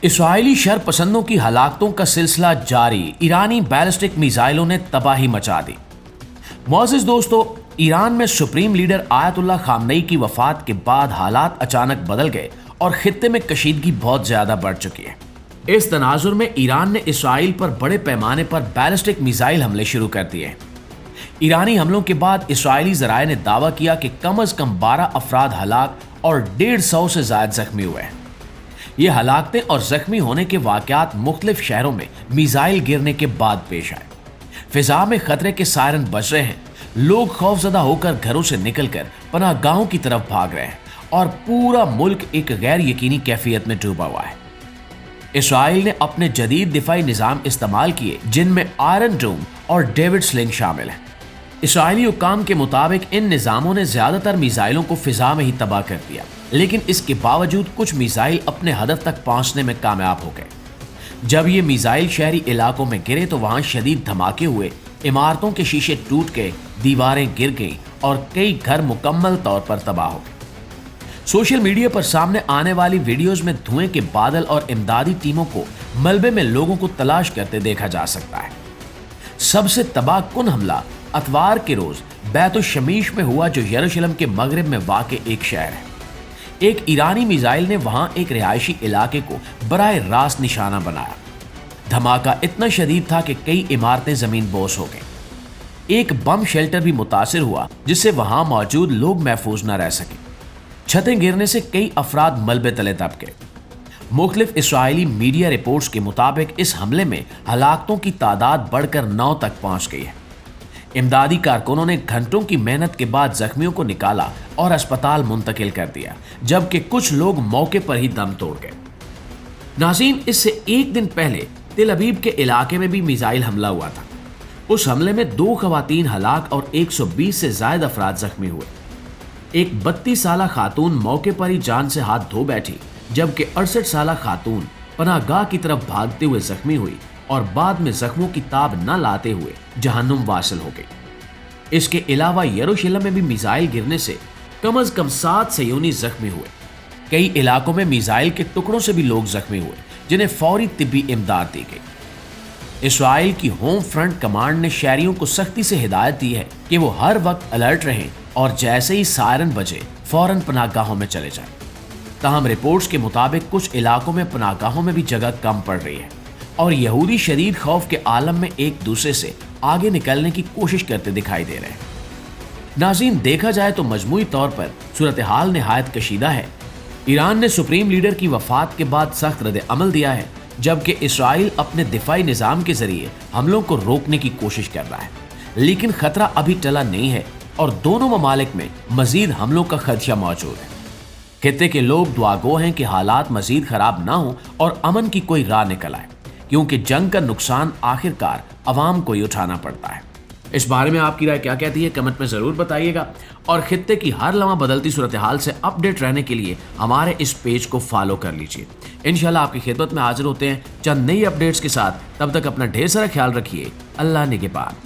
اسرائیلی شر پسندوں کی ہلاکتوں کا سلسلہ جاری، ایرانی بیلسٹک میزائلوں نے تباہی مچا دی۔ معزز دوستو، ایران میں سپریم لیڈر آیت اللہ خامنئی کی وفات کے بعد حالات اچانک بدل گئے اور خطے میں کشیدگی بہت زیادہ بڑھ چکی ہے۔ اس تناظر میں ایران نے اسرائیل پر بڑے پیمانے پر بیلسٹک میزائل حملے شروع کر دیے۔ ایرانی حملوں کے بعد اسرائیلی ذرائع نے دعویٰ کیا کہ کم از کم 12 افراد ہلاک اور 150 سے زائد زخمی ہوئے ہیں۔ یہ ہلاکتیں اور زخمی ہونے کے واقعات مختلف شہروں میں میزائل گرنے کے بعد پیش آئے۔ فضا میں خطرے کے سائرن بج رہے ہیں، لوگ خوفزدہ ہو کر گھروں سے نکل کر پناہ گاہوں کی طرف بھاگ رہے ہیں اور پورا ملک ایک غیر یقینی کیفیت میں ڈوبا ہوا ہے۔ اسرائیل نے اپنے جدید دفاعی نظام استعمال کیے جن میں آئرن ڈوم اور ڈیوڈ سلنگ شامل ہیں۔ اسرائیلی حکام کے مطابق ان نظاموں نے زیادہ تر میزائلوں کو فضا میں ہی تباہ کر دیا، لیکن اس کے باوجود کچھ میزائل اپنے ہدف تک پہنچنے میں کامیاب ہو گئے۔ جب یہ میزائل شہری علاقوں میں گرے تو وہاں شدید دھماکے ہوئے، عمارتوں کے شیشے ٹوٹ گئے، دیواریں گر گئیں اور کئی گھر مکمل طور پر تباہ ہو گئے۔ سوشل میڈیا پر سامنے آنے والی ویڈیوز میں دھوئیں کے بادل اور امدادی ٹیموں کو ملبے میں لوگوں کو تلاش کرتے دیکھا جا سکتا ہے۔ سب سے تباہ کن حملہ اتوار کے روز بیت الشمیش میں ہوا، جو یروشلم کے مغرب میں واقع ایک شہر ہے۔ ایک ایرانی میزائل نے وہاں ایک رہائشی علاقے کو براہ راست نشانہ بنایا۔ دھماکہ اتنا شدید تھا کہ کئی عمارتیں زمین بوس ہو گئیں۔ ایک بم شیلٹر بھی متاثر ہوا جس سے وہاں موجود لوگ محفوظ نہ رہ سکے۔ چھتیں گرنے سے کئی افراد ملبے تلے دب گئے۔ مختلف اسرائیلی میڈیا رپورٹس کے مطابق اس حملے میں ہلاکتوں کی تعداد بڑھ کر 9 تک پہنچ گئی ہے۔ امدادی کارکنوں نے گھنٹوں کی محنت کے بعد زخمیوں کو نکالا اور اسپتال منتقل کر دیا، جبکہ کچھ لوگ موقع پر ہی دم توڑ گئے۔ ناظرین، اس سے ایک دن پہلے تل ابیب کے علاقے میں بھی میزائل حملہ ہوا تھا۔ اس حملے میں 2 خواتین ہلاک اور 120 سے زائد افراد زخمی ہوئے۔ ایک 32 سالہ خاتون موقع پر ہی جان سے ہاتھ دھو بیٹھی، جبکہ 68 سالہ خاتون پناہ گاہ کی طرف بھاگتے ہوئے زخمی ہوئی اور بعد میں زخموں کی تاب نہ لاتے ہوئے جہنم واصل ہو گئی۔ اس کے علاوہ یروشلم میں بھی میزائل گرنے سے کم از کم 7 صہیونی زخمی ہوئے۔ کئی علاقوں میں میزائل کے ٹکڑوں سے بھی لوگ زخمی ہوئے جنہیں فوری طبی امداد دی گئی۔ اسرائیل کی ہوم فرنٹ کمانڈ نے شہریوں کو سختی سے ہدایت دی ہے کہ وہ ہر وقت الرٹ رہیں اور جیسے ہی سائرن بجے فوراً پناہ گاہوں میں چلے جائیں۔ تاہم رپورٹس کے مطابق کچھ علاقوں میں پناہ گاہوں میں بھی جگہ کم پڑ رہی ہے اور یہودی شدید خوف کے عالم میں ایک دوسرے سے آگے نکلنے کی کوشش کرتے دکھائی دے رہے ہیں۔ ناظرین، دیکھا جائے تو مجموعی طور پر صورتحال نہایت کشیدہ ہے۔ ایران نے سپریم لیڈر کی وفات کے بعد سخت رد عمل دیا ہے، جبکہ اسرائیل اپنے دفاعی نظام کے ذریعے حملوں کو روکنے کی کوشش کر رہا ہے، لیکن خطرہ ابھی ٹلا نہیں ہے اور دونوں ممالک میں مزید حملوں کا خدشہ موجود ہے۔ خطے کے لوگ دعا گو ہیں کہ حالات مزید خراب نہ ہوں اور امن کی کوئی راہ نکل آئے، کیونکہ جنگ کا نقصان آخرکار عوام کو ہی اٹھانا پڑتا ہے۔ اس بارے میں آپ کی رائے کیا کہتی ہے؟ کمنٹ میں ضرور بتائیے گا، اور خطے کی ہر لمحہ بدلتی صورتحال سے اپ ڈیٹ رہنے کے لیے ہمارے اس پیج کو فالو کر لیجیے۔ انشاءاللہ آپ کی خدمت میں حاضر ہوتے ہیں چند نئی اپ ڈیٹس کے ساتھ۔ تب تک اپنا ڈھیر سارا خیال رکھیے۔ اللہ نگہبان۔